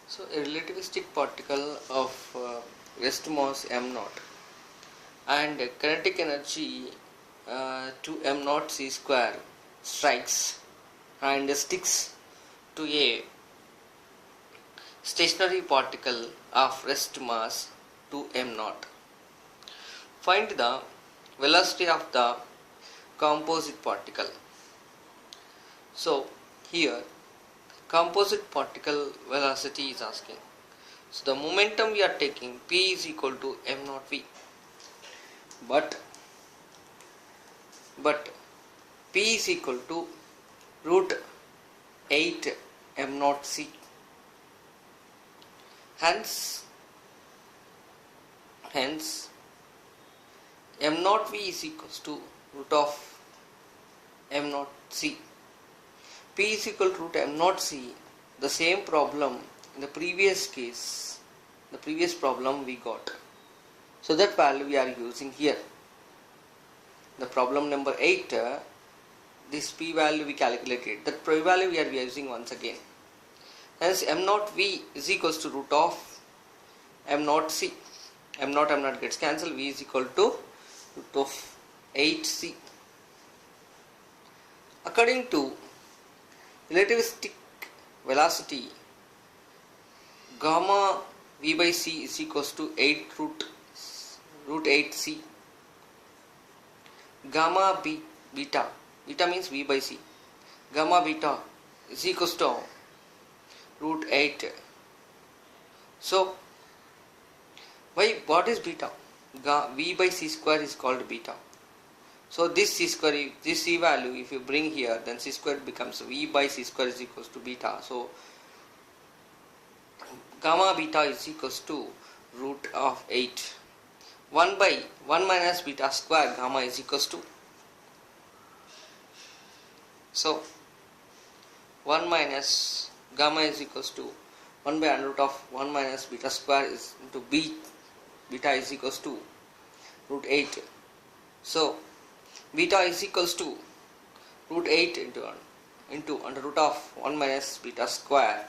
So a relativistic particle of rest mass m naught and kinetic energy to m naught c square strikes and sticks to a stationary particle of rest mass to m naught. Find the velocity of the composite particle. So here composite particle velocity is asking. So the momentum we are taking p is equal to m naught v, but p is equal to root 8 m naught c. Hence m naught v is equals to root of m naught c. P is equal to root m naught c. The same problem in the previous case, the previous problem we got. So that value we are using here. The problem number 8, this p value we calculated. That p value we are using once again. Hence m naught v is equals to root of m naught c. M naught gets cancelled. V is equal to root of 8c. According to relativistic velocity, gamma v by c is equals to 8 root 8c. Gamma beta means v by c. Gamma beta is equals to root 8. So what is beta? V by c square is called beta. So this c square, this c value if you bring here, then c square becomes v by c square is equals to beta. So gamma beta is equals to root of 8. 1 by 1 minus beta square gamma is equals to, so 1 minus gamma is equals to 1 by under root of 1 minus beta square is into beta is equals to root 8. So beta is equals to root 8 into under root of 1 minus beta square.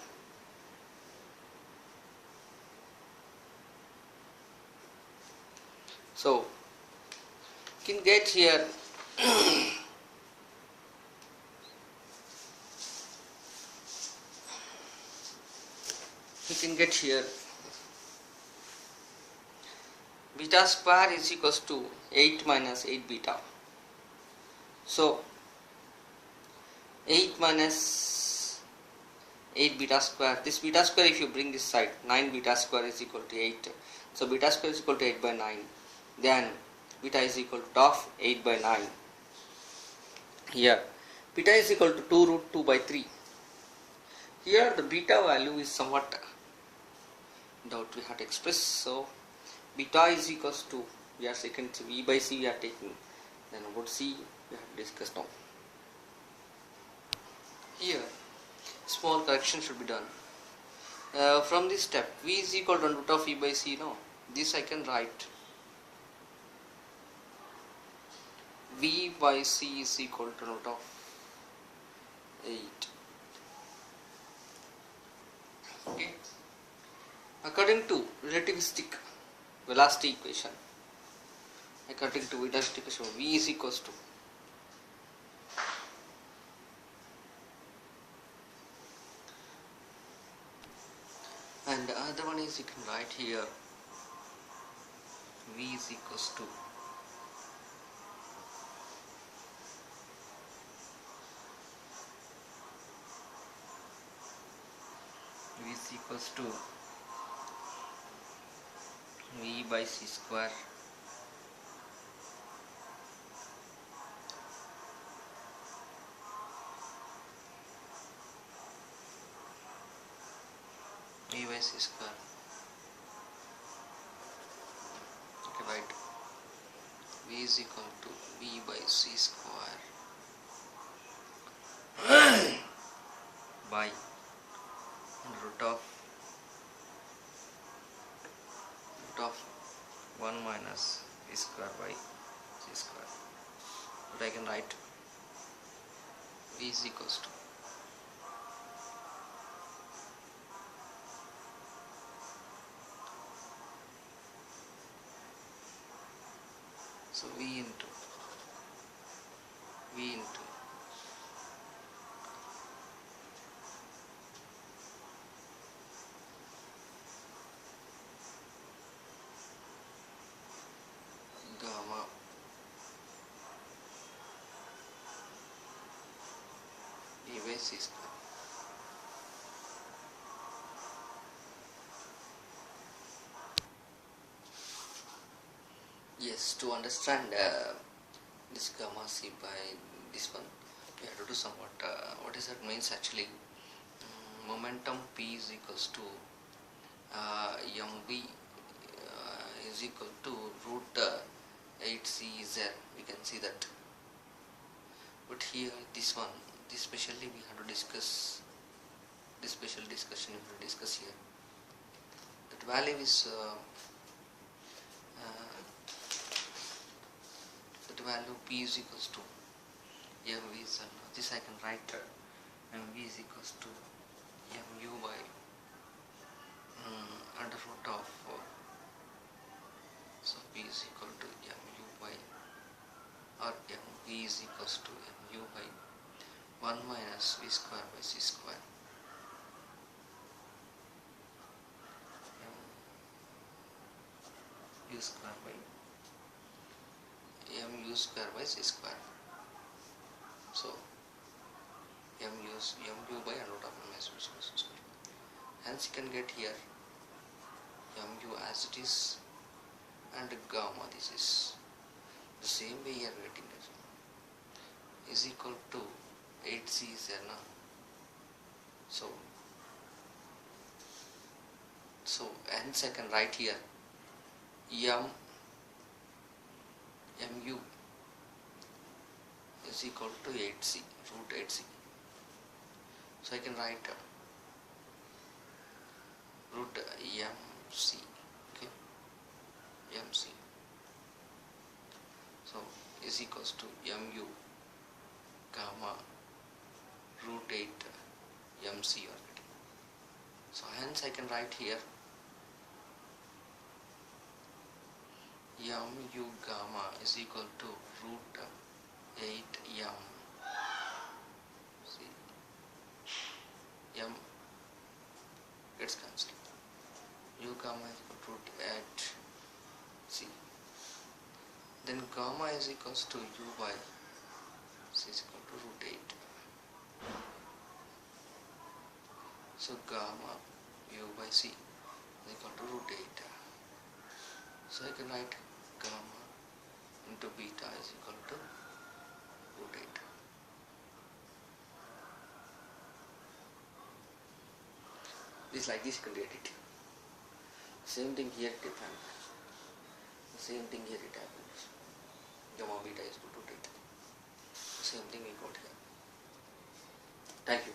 So you can get here beta square is equals to 8 minus 8 beta. So 8 minus 8 beta square, this beta square if you bring this side, 9 beta square is equal to 8. So beta square is equal to 8 by 9. Then beta is equal to of 8 by 9. Here beta is equal to 2 root 2 by 3. Here the beta value is somewhat doubt we have to express. So beta is equals to, we are second v by c we are taking, then about c we have to discuss now. Here small correction should be done. From this step v is equal to root of v by c. No, this I can write v by c is equal to root of 8. Okay. According to relativistic velocity equation, v is equals to and the other one is you can write here v is equals to v by c square v by c square. Okay, right. V is equal to v by c square by root of 1 minus v square by c square. But I can write v is equals to So V into gamma E by C square. Yes, to understand this gamma C by this one, we have to do somewhat. What does that means actually? Momentum P is equals to mv is equal to root 8cz. We can see that. But here, this one, this specially we have to discuss. This special discussion we will discuss here. That value is that value P is equals to mv is this I can write mv is equals to mu by under root of so P is equal to mu by or mv is equals to mu by 1 minus v square by c square mu square by mu square by c square. So mu by under root of minus v square. Hence you can get here mu as it is and gamma, this is the same way you are getting it, is equal to 8c is there now. So hence I can write here mu is equal to 8c, root 8c. So I can write root mc, okay, mc. So is equals to mu gamma root 8 mc or getting. So hence I can write here mu gamma is equal to root 8 m gets cancelled. U gamma is equal to root 8 c. Then gamma is equals to u by c is equal to root 8. So gamma u by c is equal to root 8. So I can write gamma into beta is equal to root 8. This like this you can get it. Same thing here it happens. The same thing here it happens. Gamma beta is equal to root 8. The same thing we got here. Thank you.